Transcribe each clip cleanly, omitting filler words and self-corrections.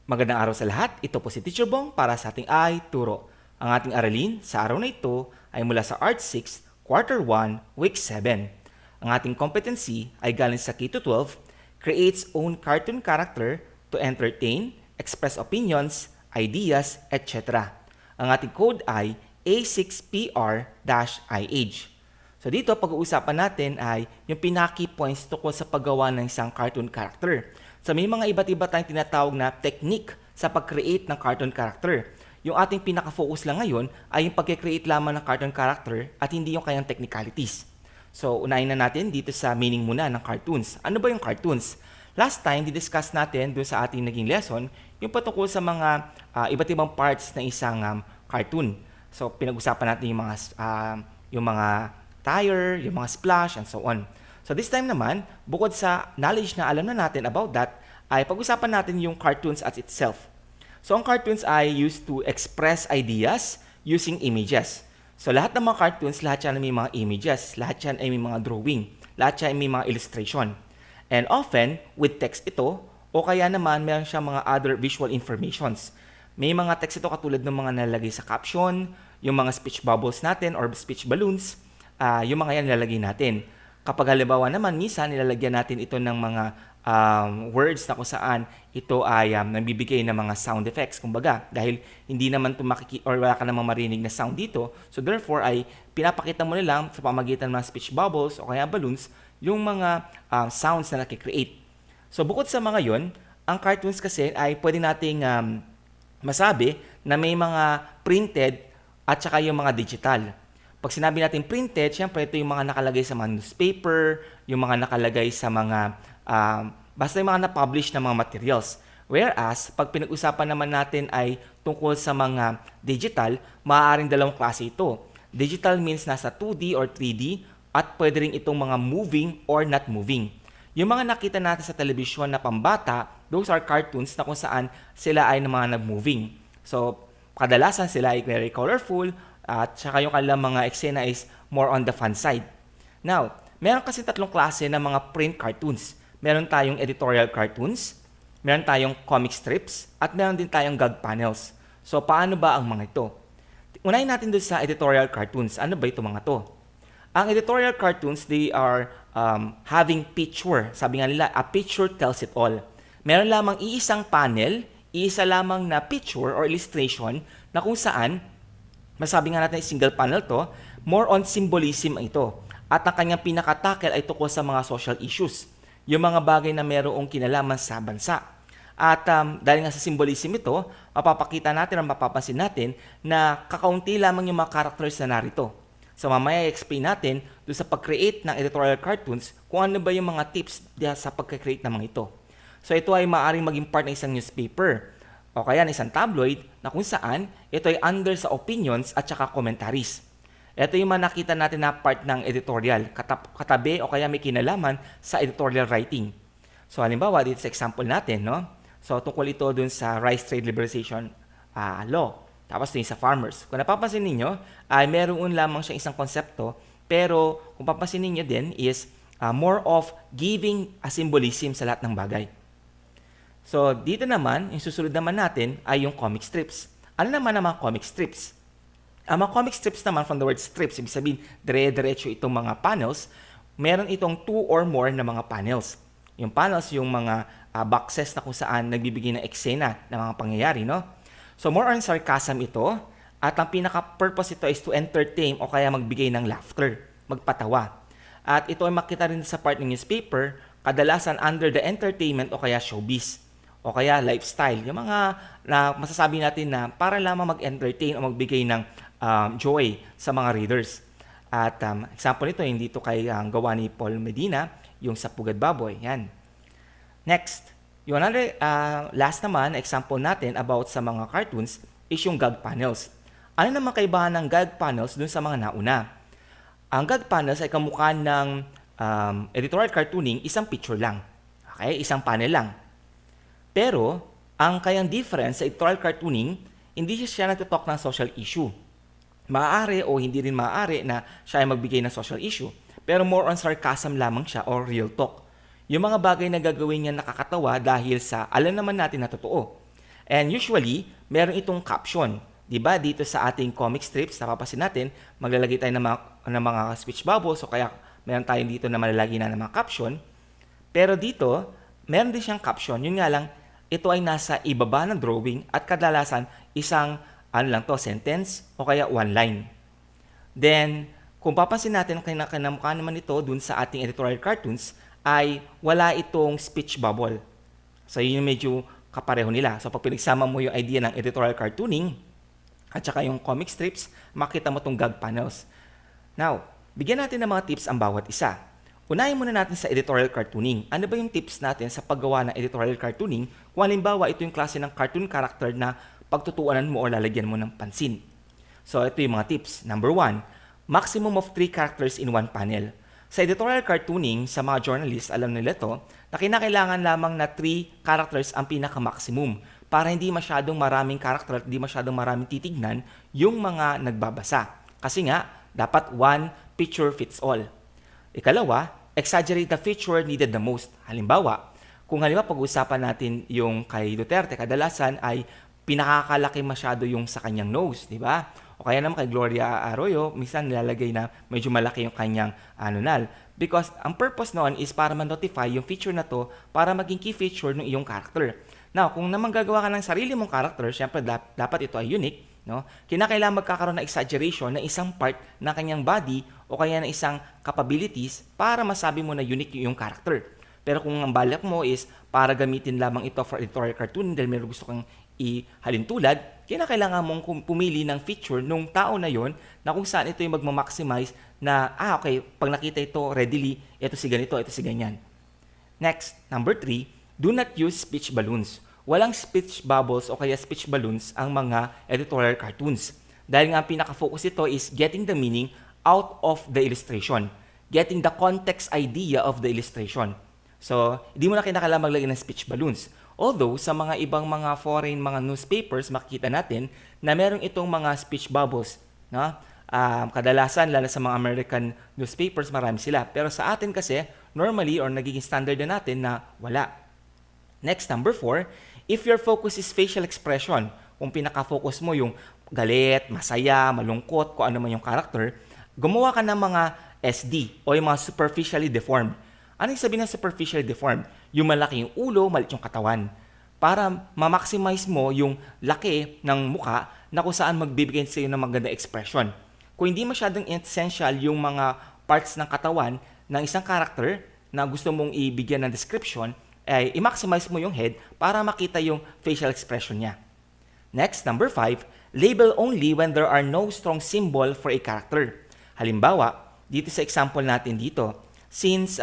Magandang araw sa lahat. Ito po si Teacher Bong para sa ating Turo. Ang ating aralin sa araw na ito ay mula sa Art 6, Quarter 1, Week 7. Ang ating competency ay galing sa K-12, creates own cartoon character to entertain, express opinions, ideas, etc. Ang ating code ay A6PR-IH. So dito, pag-uusapan natin ay yung pinaka-key points tungkol sa paggawa ng isang cartoon character. So may mga iba't iba tayong tinatawag na technique sa pag-create ng cartoon character. Yung ating pinaka-focus lang ngayon ay yung pag-create lamang ng cartoon character at hindi yung kanyang technicalities. So unahin na natin dito sa meaning muna ng cartoons. Ano ba yung cartoons? Last time, didiscuss natin doon sa ating naging lesson yung patungkol sa mga iba't ibang parts ng isang cartoon. So pinag-usapan natin yung mga tire, yung mga splash, and so on. So this time naman, bukod sa knowledge na alam na natin about that, ay pag-usapan natin yung cartoons as itself. So ang cartoons ay used to express ideas using images. So lahat ng mga cartoons, lahat yan ay may mga images, lahat yan ay may mga drawing, lahat yan ay may mga illustration. And often, with text ito, o kaya naman meron siyang mga other visual informations. May mga text ito katulad ng mga nalagay sa caption, yung mga speech bubbles natin or speech balloons, yung mga yan nilalagay natin. Kapag halimbawa naman, minsan nilalagyan natin ito ng mga words na kung saan ito ay nagbibigay ng mga sound effects, kumbaga, dahil hindi naman ito or wala ka namang marinig na sound dito. So therefore ay pinapakita mo nilang sa pamagitan ng mga speech bubbles o kaya balloons yung mga sounds na nakikreate. So bukod sa mga yon, ang cartoons kasi ay pwede nating masabi na may mga printed at saka yung mga digital. Pag sinabi natin printed, syempre ito yung mga nakalagay sa mga newspaper, yung mga nakalagay sa mga, basta yung mga na-publish na mga materials. Whereas, pag pinag-usapan naman natin ay tungkol sa mga digital, maaaring dalawang klase ito. Digital means nasa 2D or 3D at pwede rin itong mga moving or not moving. Yung mga nakita natin sa telebisyon na pambata, those are cartoons na kung saan sila ay mga nag-moving. So, kadalasan sila ay very colorful, at saka yung kanilang mga eksena is more on the fun side. Now, meron kasi tatlong klase ng mga print cartoons. Meron tayong editorial cartoons, meron tayong comic strips, at meron din tayong gag panels. So, paano ba ang mga ito? Unahin natin doon sa editorial cartoons. Ano ba ito mga to? Ang editorial cartoons, they are having picture. Sabi nga nila, a picture tells it all. Meron lamang iisang panel, iisa lamang na picture or illustration na kung saan masabi nga natin single panel to, more on symbolism ito. At ang kanyang pinaka-tackle ay tungkol sa mga social issues. Yung mga bagay na mayroong kinalaman sa bansa. At dahil nga sa symbolism ito, mapapakita natin at mapapansin natin na kakaunti lamang yung mga characters na narito. So mamaya i-explain natin doon sa pag-create ng editorial cartoons kung ano ba yung mga tips sa pag-create ng mga ito. So ito ay maaaring maging part ng isang newspaper o kaya ng isang tabloid na kung saan ito ay under sa opinions at saka commentaries. Ito yung mga nakita natin na part ng editorial, katabi o kaya may kinalaman sa editorial writing. So halimbawa, dito sa example natin, no? So tungkol ito dun sa Rice Trade Liberalization Law. Tapos ito yung sa farmers. Kung napapansin ninyo, ay meron lamang siyang isang konsepto, pero kung papansin ninyo din is more of giving a symbolism sa lahat ng bagay. So, dito naman, yung susunod naman natin ay yung comic strips. Ano naman ang mga comic strips? Ang mga comic strips naman, from the word strips, ibig sabihin, dire-diretso itong mga panels, meron itong 2 or more na mga panels. Yung panels, yung mga boxes na kung saan nagbibigay ng eksena ng mga pangyayari, no? So, more on sarcasm ito, at ang pinaka-purpose ito is to entertain o kaya magbigay ng laughter, magpatawa. At ito ay makita rin sa part ng newspaper, kadalasan under the entertainment o kaya showbiz o kaya lifestyle, yung mga na masasabi natin na para lamang mag-entertain o magbigay ng joy sa mga readers. At example nito, hindi ito kay gawa ni Paul Medina, yung sa Pugad Baboy. Yan. Next, yung another, last naman, example natin about sa mga cartoons is yung gag panels. Ano naman kaibahan ng gag panels dun sa mga nauna? Ang gag panels ay kamukha ng editorial cartooning, isang picture lang. Okay? Isang panel lang. Pero, ang kayang difference sa editorial cartooning, hindi siya nagtutalk ng social issue. Maaari o hindi rin maaari na siya ay magbigay ng social issue. Pero more on sarcasm lamang siya or real talk. Yung mga bagay na gagawin niya nakakatawa dahil sa alam naman natin na totoo. And usually, meron itong caption. 'Di ba? Dito sa ating comic strips, napapansin natin, maglalagay tayo ng mga speech bubbles o kaya meron tayo dito na malalagay na ng mga caption. Pero dito, meron din siyang caption. Yun nga lang, ito ay nasa ibaba ng drawing at kadalasan isang sentence o kaya one line. Then, kung papansin natin, kinamukha naman ito dun sa ating editorial cartoons ay wala itong speech bubble. So, yun yung medyo kapareho nila. So, pag pinagsama mo yung idea ng editorial cartooning at saka yung comic strips, makita mo itong gag panels. Now, bigyan natin ng mga tips ang bawat isa. Unahin muna natin sa editorial cartooning. Ano ba yung tips natin sa paggawa ng editorial cartooning kung halimbawa ito yung klase ng cartoon character na pagtutuunan mo o lalagyan mo ng pansin? So, ito yung mga tips. Number 1, maximum of 3 characters in one panel. Sa editorial cartooning, sa mga journalists, alam nila to, na kinakailangan lamang na 3 characters ang pinaka-maximum para hindi masyadong maraming character at hindi masyadong maraming titignan yung mga nagbabasa. Kasi nga, dapat one picture fits all. Ikalawa, exaggerate the feature needed the most. Halimbawa, kung pag-uusapan natin yung kay Duterte, kadalasan ay pinakakalaki masyado yung sa kanyang nose, di ba? O kaya naman kay Gloria Arroyo, minsan nilalagay na medyo malaki yung kanyang anal. Because ang purpose noon is para ma-notify yung feature na to para maging key feature ng iyong character. Now, kung naman gagawa ka ng sarili mong character, syempre dapat ito ay unique, no? Kinakailangan magkakaroon ng exaggeration na isang part ng kanyang body o kaya ng isang capabilities para masabi mo na unique yung character. Pero kung ang balak mo is para gamitin lamang ito for editorial cartoon dahil meron gusto kang ihalintulad, kinakailangan mong pumili ng feature nung tao na yon na kung saan ito yung magmamaximize na, okay, pag nakita ito readily, ito si ganito, ito si ganyan. Next, number 3, do not use speech balloons. Walang speech bubbles o kaya speech balloons ang mga editorial cartoons. Dahil nga ang pinaka-focus ito is getting the meaning out of the illustration. Getting the context idea of the illustration. So, hindi mo na kinakailangan maglagay ng speech balloons. Although, sa mga ibang mga foreign mga newspapers, makikita natin na meron itong mga speech bubbles. No? Kadalasan, lalo sa mga American newspapers, marami sila. Pero sa atin kasi, normally or nagiging standard na natin na wala. Next, number 4, if your focus is facial expression, kung pinaka-focus mo yung galit, masaya, malungkot, kung ano man yung character, gumawa ka ng mga SD o yung mga superficially deformed. Ano yung sabihin ng superficially deformed? Yung malaki yung ulo, maliit yung katawan. Para ma-maximize mo yung laki ng muka na kung saan magbibigay sa iyo ng maganda expression. Kung hindi masyadong essential yung mga parts ng katawan ng isang character na gusto mong ibigyan ng description, ay i-maximize mo yung head para makita yung facial expression niya. Next, number 5, label only when there are no strong symbol for a character. Halimbawa, dito sa example natin dito, since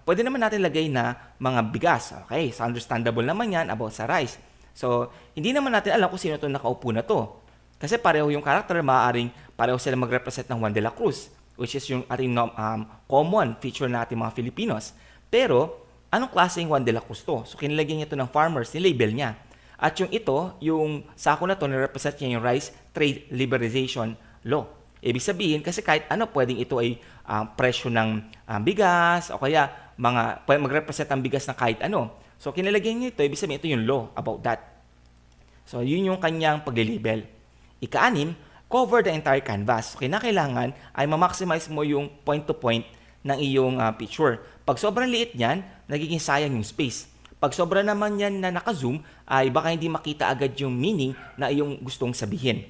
pwede naman natin lagay na mga bigas. Okay, so understandable naman yan about sa rice. So, hindi naman natin alam kung sino itong nakaupo na to. Kasi pareho yung character, maaaring pareho sila mag-represent ng Juan de la Cruz, which is yung ating common feature na ating mga Filipinos. Pero, anong klaseng Juan de la Cruz to? So, kinilagyan niya ito ng farmers, nilabel niya. At yung ito, yung sako na to, nirepresent niya yung Rice Trade Liberalization Law. Ibig sabihin, kasi kahit ano, pwedeng ito ay presyo ng bigas, o kaya mag-represent ang bigas na kahit ano. So, kinilagyan niya ito, ibig sabihin, ito yung law about that. So, yun yung kanyang paglilabel. Ika-6, cover the entire canvas. So, kinakailangan ay ma-maximize mo yung point-to-point ng iyong picture. Pag sobrang liit niyan, nagiging sayang yung space. Pag sobra naman yan na naka-zoom, ay baka hindi makita agad yung meaning na iyong gustong sabihin.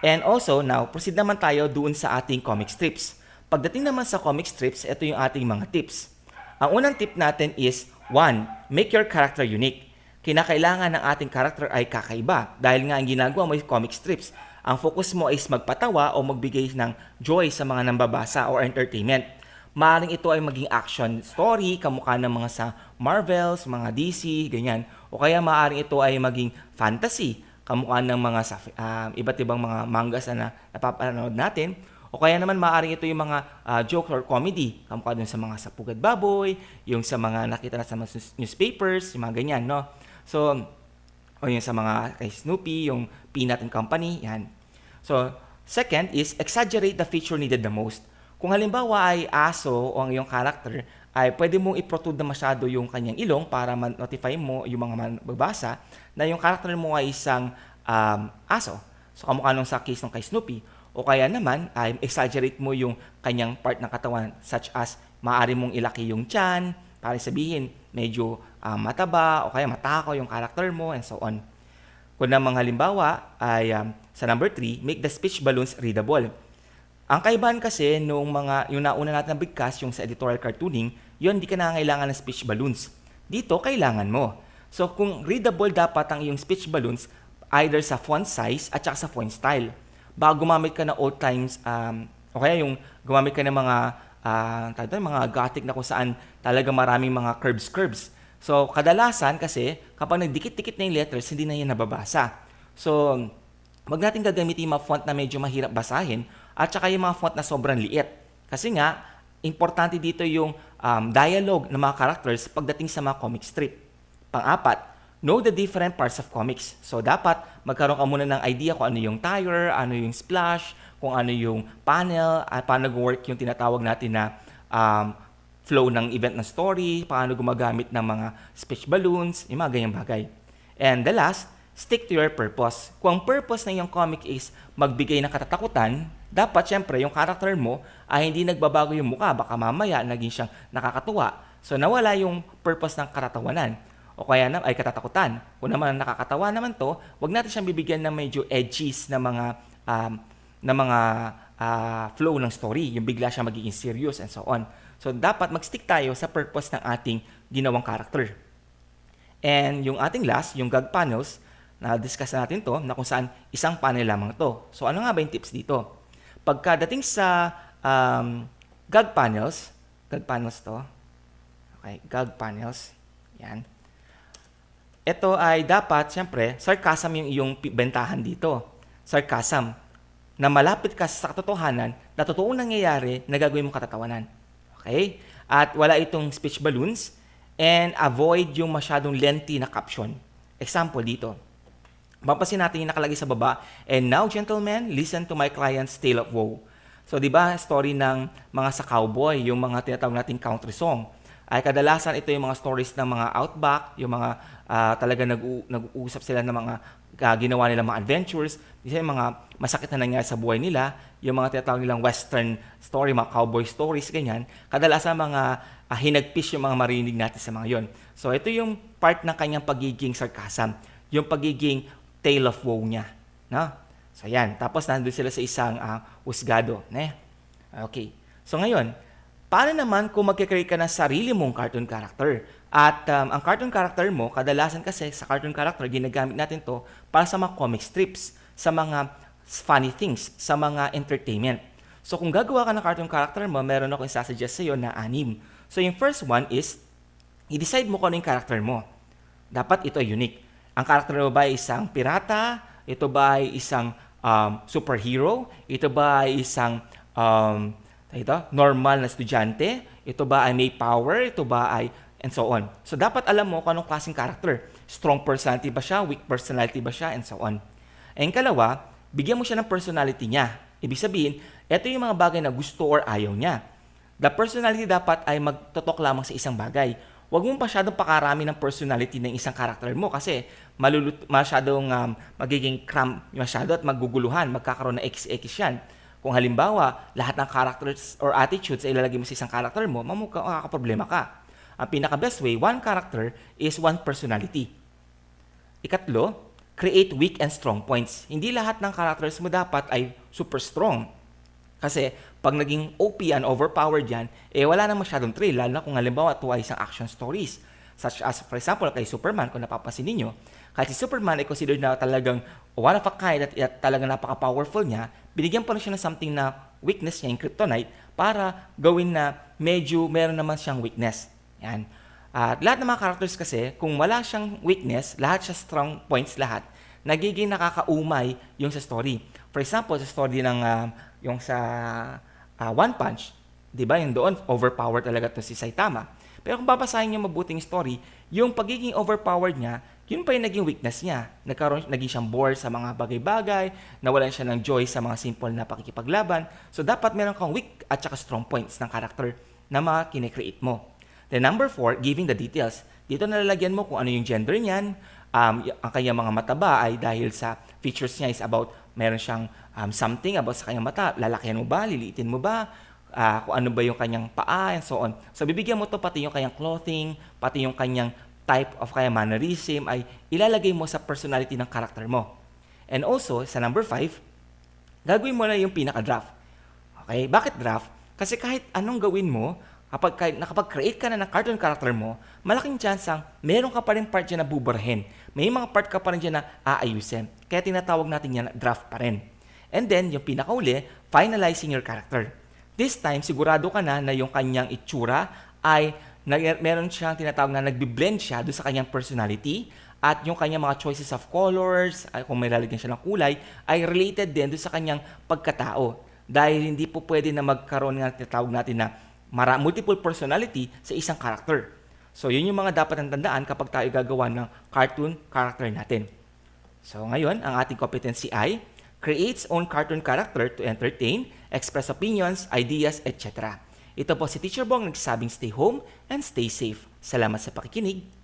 And also, now, proceed naman tayo doon sa ating comic strips. Pagdating naman sa comic strips, ito yung ating mga tips. Ang unang tip natin is, 1, make your character unique. Kinakailangan ng ating character ay kakaiba dahil nga ang ginagawa mo ay comic strips. Ang focus mo is magpatawa o magbigay ng joy sa mga nambabasa or entertainment. Maaaring ito ay maging action story, kamukha ng mga sa Marvels, mga DC, ganyan. O kaya maaaring ito ay maging fantasy, kamukha ng mga sa iba't ibang mga mangas na napapanood natin. O kaya naman maaaring ito yung mga joke or comedy, kamukha dun sa mga sa Pugad Baboy, yung sa mga nakita na sa mga newspapers, yung mga ganyan, no? So, o yung sa mga kay Snoopy, yung Peanut and Company, yan. So, second is exaggerate the feature needed the most. Kung halimbawa ay aso o ang iyong character ay pwede mong i-protrude na masyado yung kanyang ilong para ma-notify mo yung mga magbabasa na yung character mo ay isang aso. So kamukha nung sa case ng kay Snoopy. O kaya naman ay exaggerate mo yung kanyang part ng katawan such as maaari mong ilaki yung tiyan para sabihin medyo mataba o kaya matakaw yung character mo and so on. Kung namang halimbawa ay sa number 3, make the speech balloons readable. Ang kaibahan kasi yung nauna natin na bigkas, yung sa editorial cartooning, yun hindi ka nangangailangan ng speech balloons. Dito, kailangan mo. So, kung readable dapat ang iyong speech balloons, either sa font size at saka sa font style. Baka gumamit ka na old times, o kaya yung gumamit ka ng mga gothic na kung saan talaga maraming mga curves. So, kadalasan kasi, kapag nagdikit-dikit na yung letters, hindi na yan nababasa. So, wag natin gagamitin yung mga font na medyo mahirap basahin, at saka yung mga font na sobrang liit. Kasi nga, importante dito yung dialogue ng mga characters pagdating sa mga comic strip. Pang-apat, know the different parts of comics. So, dapat magkaroon ka muna ng idea kung ano yung tire, ano yung splash, kung ano yung panel, at paano nag-work yung tinatawag natin na flow ng event ng story, paano gumagamit ng mga speech balloons, yung mga ganyang bagay. And the last, stick to your purpose. Kung ang purpose ng iyong comic is magbigay ng katatakutan, dapat syempre yung character mo ay hindi nagbabago yung mukha. Baka mamaya naging siyang nakakatuwa. So nawala yung purpose ng katatawanan. O kaya ay katatakutan. Kung naman nakakatawa naman to, wag natin siyang bibigyan ng medyo edgies na mga flow ng story. Yung bigla siya magiging serious and so on. So dapat mag-stick tayo sa purpose ng ating ginawang character. And yung ating last, yung gag panels, na-discuss natin to, na kung saan isang panel lamang to. So ano nga ba yung tips dito? Pagkadating sa gag panels to, okay, gag panels, yan. Ito ay dapat, siyempre, sarcasm yung iyong bentahan dito. Sarcasm, na malapit ka sa katotohanan, na totoong nangyayari, na gagawin mong katatawanan. Okay? At wala itong speech balloons, and avoid yung masyadong lengthy na caption. Example dito. Mapapansin natin yung nakalagay sa baba, and now, gentlemen, listen to my client's tale of woe. So, di ba, story ng mga sa cowboy, yung mga tinatawag nating country song. Ay kadalasan ito yung mga stories ng mga outback, yung mga talaga nag-uusap sila ng mga ginawa nilang mga adventures, yung mga masakit na nangyari sa buhay nila, yung mga tinatawag nilang western story, mga cowboy stories, ganyan. Kadalasan mga hinagpis yung mga marinig natin sa mga yon. So, ito yung part ng kanyang pagiging sarcasm, yung pagiging tale of woe niya. No? So, yan. Tapos, nandun sila sa isang husgado. Okay. So, ngayon, paano naman kung magkikreate ka ng sarili mong cartoon character? At ang cartoon character mo, kadalasan kasi sa cartoon character, ginagamit natin to para sa mga comic strips, sa mga funny things, sa mga entertainment. So, kung gagawa ka ng cartoon character mo, meron ako yung sasuggest sa'yo na 6. So, yung first one is, i-decide mo kung ano yung character mo. Dapat ito ay unique. Ang character mo ba ay isang pirata? Ito ba ay isang superhero? Ito ba ay isang normal na estudyante? Ito ba ay may power? Ito ba ay and so on. So, dapat alam mo kung anong klaseng character. Strong personality ba siya? Weak personality ba siya? And so on. And kalawa, bigyan mo siya ng personality niya. Ibig sabihin, ito yung mga bagay na gusto or ayaw niya. The personality dapat ay magtotok lamang sa isang bagay. Huwag mong masyadong pakarami ng personality ng isang character mo kasi masyadong magiging cram masyado at maguguluhan, magkakaroon ng X yan. Kung halimbawa, lahat ng characters or attitudes ay ilalagay mo sa isang character mo, makakaproblema ka. Ang pinaka-best way, one character is one personality. Ikatlo, create weak and strong points. Hindi lahat ng characters mo dapat ay super strong. Kasi pag naging OP and overpowered yan, wala na masyadong thrill, lalo na kung halimbawa ito ay isang action stories. Such as, for example, kay Superman, kung napapansin ninyo, kahit si Superman ay considered na talagang one of a kind at talagang napaka-powerful niya, binigyan pa rin siya ng something na weakness niya, yung kryptonite, para gawin na medyo meron naman siyang weakness. Yan. At lahat ng mga characters kasi, kung wala siyang weakness, lahat siya strong points lahat, nagiging nakakaumay yung sa story. For example, sa story ng yung sa One Punch, di ba, yung doon, overpowered talaga to si Saitama. Pero kung babasahin niyo mabuting story, yung pagiging overpowered niya, yun pa yung naging weakness niya. Naging siyang bored sa mga bagay-bagay, nawalan siya ng joy sa mga simple na pakikipaglaban. So, dapat meron kang weak at saka strong points ng character na mga kinecreate mo. Then number 4, giving the details. Dito nalalagyan mo kung ano yung gender niyan. Ang kanyang mga mata ba ay dahil sa features niya is about meron siyang something about sa kanyang mata. Lalakihan mo ba? Liliitin mo ba? Kung ano ba yung kanyang paa and so on. So bibigyan mo to pati yung kanyang clothing, pati yung kanyang type of kanyang mannerism ay ilalagay mo sa personality ng character mo. And also, sa number 5, gagawin mo na yung pinaka-draft. Okay? Bakit draft? Kasi kahit anong gawin mo, kapag nakapag-create ka na ng cartoon character mo, malaking chance ang meron ka pa rin part dyan na buburahin. May mga part ka pa rin dyan na aayusin. Kaya tinatawag natin yan na draft pa rin. And then, yung pinakauli, finalizing your character. This time, sigurado ka na yung kanyang itsura ay meron siyang tinatawag na nagbi-blend siya doon sa kanyang personality at yung kanyang mga choices of colors, kung may lalagyan siya ng kulay, ay related din doon sa kanyang pagkatao. Dahil hindi po pwede na magkaroon ng tinatawag natin na multiple personality sa isang character. So, yun yung mga dapat tandaan kapag tayo gagawa ng cartoon character natin. So, ngayon, ang ating competency ay creates own cartoon character to entertain, express opinions, ideas, etc. Ito po si Teacher Bong nagsasabing stay home and stay safe. Salamat sa pakikinig.